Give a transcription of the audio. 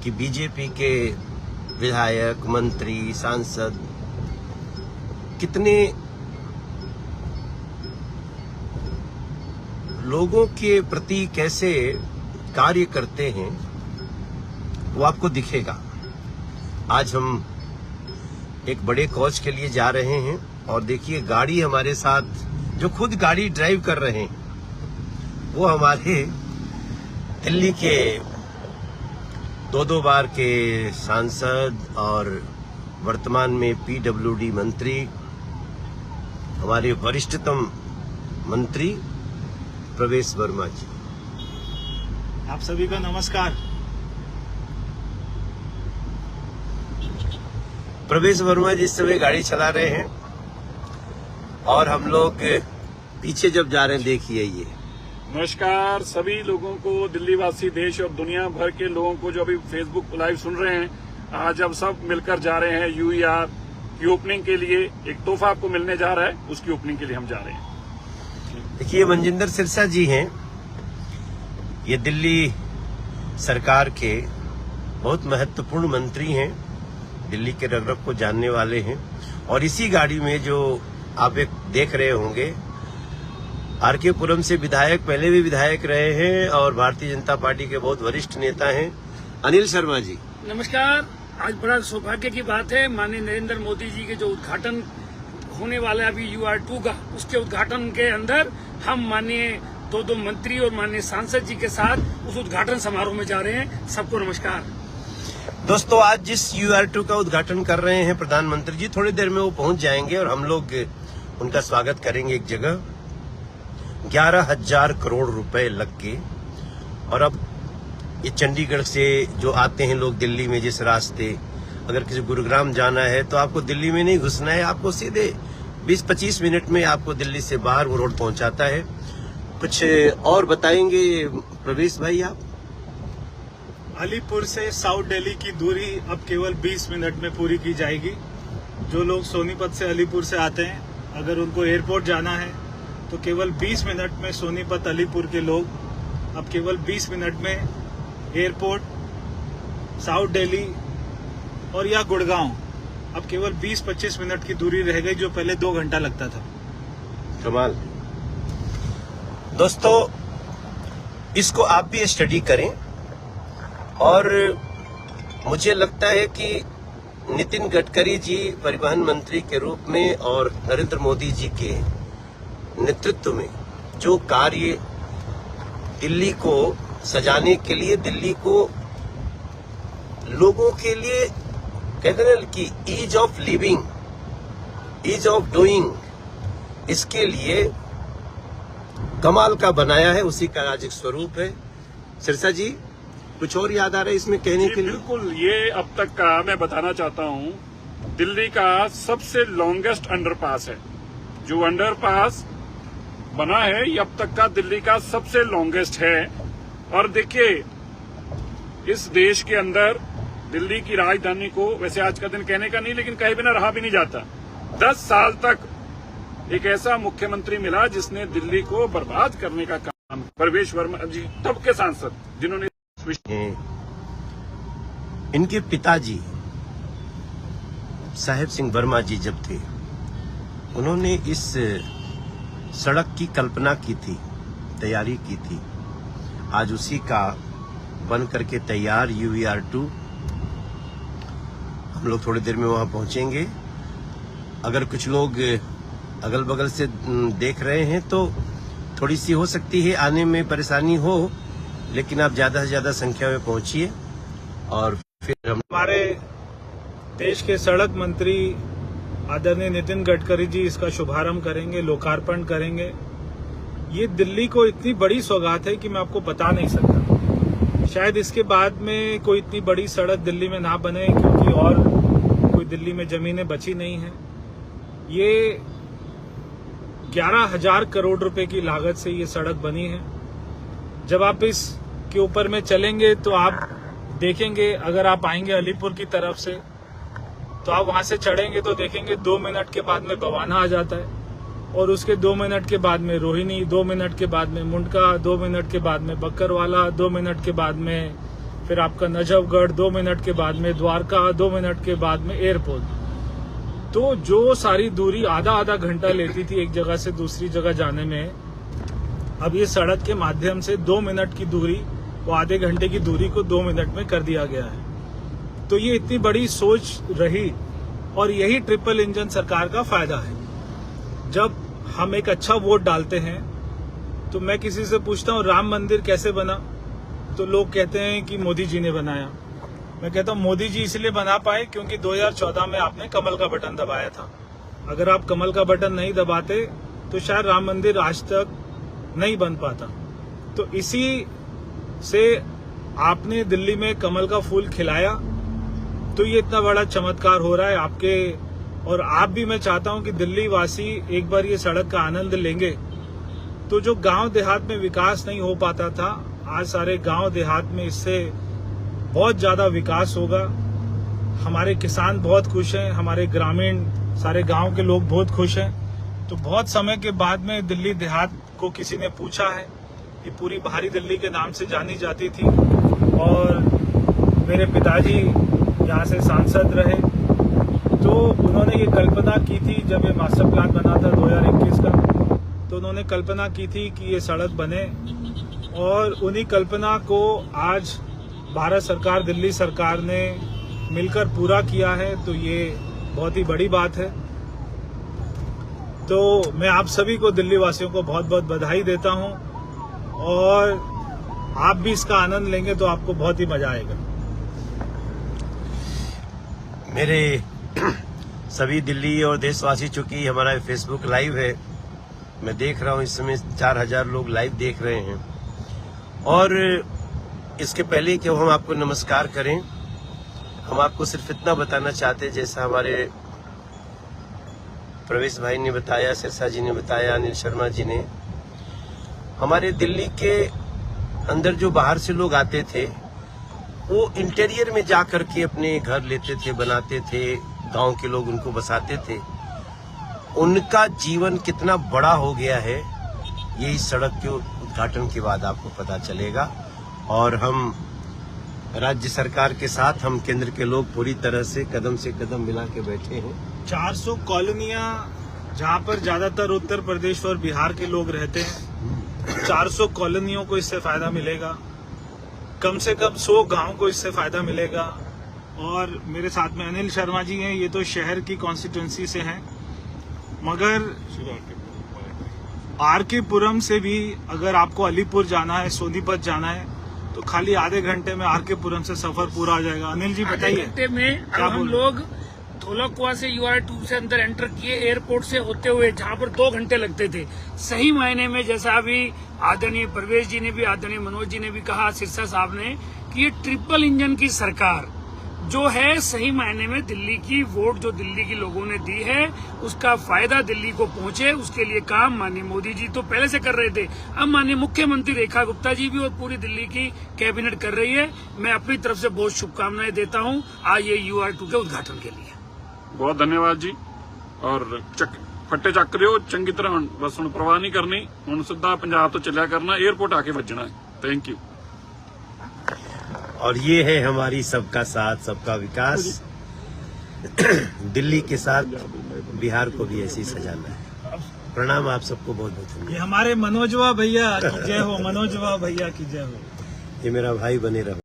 कि बीजेपी के विधायक, मंत्री, सांसद कितने लोगों के प्रति कैसे कार्य करते हैं वो आपको दिखेगा। आज हम एक बड़े कॉज के लिए जा रहे हैं और देखिए गाड़ी हमारे साथ जो खुद गाड़ी ड्राइव कर रहे हैं वो हमारे दिल्ली के दो बार के सांसद और वर्तमान में पीडब्ल्यूडी मंत्री, हमारे वरिष्ठतम मंत्री प्रवेश वर्मा जी। आप सभी का नमस्कार। प्रवेश वर्मा जी इस समय गाड़ी चला रहे हैं और हम लोग पीछे जब जा रहे हैं देखिए ये। नमस्कार सभी लोगों को, दिल्ली वासी, देश और दुनिया भर के लोगों को जो अभी फेसबुक लाइव सुन रहे हैं। आज अब सब मिलकर जा रहे हैं यूईआर की ओपनिंग के लिए। एक तोहफा आपको मिलने जा रहा है, उसकी ओपनिंग के लिए हम जा रहे हैं। देखिए मनजिंदर सिरसा जी हैं, ये दिल्ली सरकार के बहुत महत्वपूर्ण मंत्री हैं, दिल्ली के रग रग को जानने वाले हैं। और इसी गाड़ी में जो आप एक देख रहे होंगे, आरके पुरम से विधायक, पहले भी विधायक रहे हैं और भारतीय जनता पार्टी के बहुत वरिष्ठ नेता हैं, अनिल शर्मा जी। नमस्कार। आज बड़ा सौभाग्य की बात है, माननीय नरेंद्र मोदी जी के जो उद्घाटन होने वाला है अभी UR2 का, उसके उद्घाटन के अंदर हम माननीय दो मंत्री और माननीय सांसद जी के साथ उस उद्घाटन समारोह में जा रहे हैं। सबको नमस्कार। दोस्तों, आज जिस UR2 का उद्घाटन कर रहे हैं प्रधानमंत्री जी, थोड़ी देर में वो पहुंच जाएंगे और हम लोग उनका स्वागत करेंगे एक जगह। 11,000 करोड़ रुपए लग के। और अब ये चंडीगढ़ से जो आते हैं लोग दिल्ली में जिस रास्ते, अगर किसी गुरुग्राम जाना है तो आपको दिल्ली में नहीं घुसना है, आपको सीधे 20-25 मिनट में आपको दिल्ली से बाहर वो रोड पहुंचाता है। कुछ और बताएंगे प्रवेश भाई आप? अलीपुर से साउथ दिल्ली की दूरी अब केवल 20 मिनट में पूरी की जाएगी। जो लोग सोनीपत से अलीपुर से आते हैं, अगर उनको एयरपोर्ट जाना है तो केवल 20 मिनट में सोनीपत अलीपुर के लोग अब केवल 20 मिनट में एयरपोर्ट, साउथ दिल्ली और या गुड़गांव अब केवल 20-25 मिनट की दूरी रह गई, जो पहले 2 घंटा लगता था। कमाल। दोस्तों, इसको आप भी स्टडी करें और मुझे लगता है कि नितिन गडकरी जी परिवहन मंत्री के रूप में और नरेंद्र मोदी जी के नेतृत्व में जो कार्य दिल्ली को सजाने के लिए, दिल्ली को लोगों के लिए कहते हैं कि ease of living, ease of doing, इसके लिए कमाल का बनाया है, उसी का आज एक स्वरूप है। सिरसा जी, कुछ और याद आ रहा है इसमें कहने के लिए? बिल्कुल, ये अब तक का मैं बताना चाहता हूँ, दिल्ली का सबसे लॉन्गेस्ट अंडरपास है। जो अंडरपास बना है ये अब तक का दिल्ली का सबसे लॉन्गेस्ट है। और देखिए, इस देश के अंदर दिल्ली की राजधानी को, वैसे आज का दिन कहने का नहीं, लेकिन कहीं बिना रहा भी नहीं जाता। 10 साल तक एक ऐसा मुख्यमंत्री मिला जिसने दिल्ली को बर्बाद करने का काम, प्रवेश वर्मा जी तब के सांसद, जिन्होंने इनके पिताजी साहेब सिंह वर्मा जी जब थे, उन्होंने इस सड़क की कल्पना की थी, तैयारी की थी। आज उसी का बन करके तैयार UR2। हम लोग थोड़ी देर में वहां पहुंचेंगे। अगर कुछ लोग अगल बगल से देख रहे हैं तो थोड़ी सी हो सकती है आने में परेशानी हो, लेकिन आप ज्यादा से ज्यादा संख्या में पहुंचिए और फिर हम हमारे देश के सड़क मंत्री आदरणीय नितिन गडकरी जी इसका शुभारंभ करेंगे, लोकार्पण करेंगे। ये दिल्ली को इतनी बड़ी सौगात है कि मैं आपको बता नहीं सकता। शायद इसके बाद में कोई इतनी बड़ी सड़क दिल्ली में ना बने, क्योंकि और कोई दिल्ली में जमीनें बची नहीं हैं। ये 11,000 करोड़ रुपए की लागत से ये सड़क बनी है। जब आप इस के ऊपर में चलेंगे तो आप देखेंगे, अगर आप आएंगे अलीपुर की तरफ से तो आप वहां से चढ़ेंगे तो देखेंगे 2 मिनट के बाद में बवाना आ जाता है, और उसके 2 मिनट के बाद में रोहिणी, 2 मिनट के बाद में मुंडका, 2 मिनट के बाद में बक्करवाला, 2 मिनट के बाद में फिर आपका नजफगढ़ 2 मिनट के बाद में, द्वारका 2 मिनट के बाद में एयरपोर्ट। तो जो सारी दूरी आधा घंटा लेती थी एक जगह से दूसरी जगह जाने में, अब ये सड़क के माध्यम से 2 मिनट की दूरी, वो आधे घंटे की दूरी को 2 मिनट में कर दिया गया है। तो ये इतनी बड़ी सोच रही और यही ट्रिपल इंजन सरकार का फायदा है। जब हम एक अच्छा वोट डालते हैं तो मैं किसी से पूछता हूँ राम मंदिर कैसे बना, तो लोग कहते हैं कि मोदी जी ने बनाया। मैं कहता हूँ मोदी जी इसलिए बना पाए क्योंकि 2014 में आपने कमल का बटन दबाया था। अगर आप कमल का बटन नहीं दबाते तो शायद राम मंदिर आज तक नहीं बन पाता। तो इसी से आपने दिल्ली में कमल का फूल खिलाया, तो ये इतना बड़ा चमत्कार हो रहा है आपके। और आप भी, मैं चाहता हूं कि दिल्ली वासी एक बार ये सड़क का आनंद लेंगे। तो जो गांव देहात में विकास नहीं हो पाता था, आज सारे गांव देहात में इससे बहुत ज्यादा विकास होगा। हमारे किसान बहुत खुश हैं, हमारे ग्रामीण सारे गांव के लोग बहुत खुश हैं। तो बहुत समय के बाद में दिल्ली देहात को किसी ने पूछा है, ये पूरी बाहरी दिल्ली के नाम से जानी जाती थी और मेरे पिताजी यहाँ से सांसद रहे, तो उन्होंने ये कल्पना की थी जब ये मास्टर प्लान बना था 2021 का, तो उन्होंने कल्पना की थी कि ये सड़क बने और उन्हीं कल्पना को आज भारत सरकार, दिल्ली सरकार ने मिलकर पूरा किया है। तो ये बहुत ही बड़ी बात है। तो मैं आप सभी को, दिल्ली वासियों को बहुत बहुत बधाई देता हूं और आप भी इसका आनंद लेंगे तो आपको बहुत ही मजा आएगा। मेरे सभी दिल्ली और देशवासी, चूंकि हमारा फेसबुक लाइव है, मैं देख रहा हूं इस समय 4000 लोग लाइव देख रहे हैं। और इसके पहले कि हम आपको नमस्कार करें, हम आपको सिर्फ इतना बताना चाहते हैं, जैसा हमारे प्रवेश भाई ने बताया, सिरसा जी ने बताया, अनिल शर्मा जी ने, हमारे दिल्ली के अंदर जो बाहर से लोग आते थे वो इंटीरियर में जा करके अपने घर लेते थे, बनाते थे, गांव के लोग उनको बसाते थे। उनका जीवन कितना बड़ा हो गया है ये इस सड़क के उद्घाटन के बाद आपको पता चलेगा। और हम राज्य सरकार के साथ, हम केंद्र के लोग पूरी तरह से कदम मिला के बैठे हैं। 400 कॉलोनियां जहां पर ज्यादातर उत्तर प्रदेश और बिहार के लोग रहते हैं, 400 कॉलोनियों को इससे फायदा मिलेगा। कम से कम 100 गांव को इससे फायदा मिलेगा। और मेरे साथ में अनिल शर्मा जी हैं, ये तो शहर की कॉन्स्टिट्यूंसी से हैं, मगर आरके पुरम से भी अगर आपको अलीपुर जाना है, सोनीपत जाना है, तो खाली आधे घंटे में आरके पुरम से सफर पूरा हो जाएगा। अनिल जी बताइए। घंटे में अब हम लोग धोलाकुआ से UR2 से अंदर एंटर किए, एयरपोर्ट से होते हुए, जहां पर 2 घंटे लगते थे। सही मायने में, जैसा अभी आदरणीय प्रवेश जी ने भी, आदरणीय मनोज जी ने भी कहा, सिरसा साहब ने, कि ये ट्रिपल इंजन की सरकार जो है, सही मायने में दिल्ली की वोट जो दिल्ली के लोगों ने दी है, उसका फायदा दिल्ली को पहुंचे, उसके लिए काम माननीय मोदी जी तो पहले से कर रहे थे। अब माननीय मुख्यमंत्री रेखा गुप्ता जी भी और पूरी दिल्ली की कैबिनेट कर रही है। मैं अपनी तरफ से बहुत शुभकामनाएं देता हूं आज ये UR2 के उद्घाटन के लिए। बहुत धन्यवाद जी। और फट्टे ਚੱਕ ਰਿਓ ਚੰਗੀ ਤਰ੍ਹਾਂ, ਬਸ ਹੁਣ ਪਰਵਾਹ ਨਹੀਂ ਕਰਨੀ, ਹੁਣ ਸਿੱਧਾ ਪੰਜਾਬ ਤੋਂ ਚੱਲਿਆ ਕਰਨਾ, 에어ਪੋर्ट आके ਵੱਜਣਾ है। Thank you. और ये है हमारी सबका साथ, सबका विकास। दिल्ली के साथ बिहार को भी ऐसे ही सजाना है। प्रणाम आप सबको बहुत बहुत धन्यवाद। ये हमारे मनोजवा भैया की जय हो, मनोजवा भैया की जय हो। ये मेरा भाई बने रहो।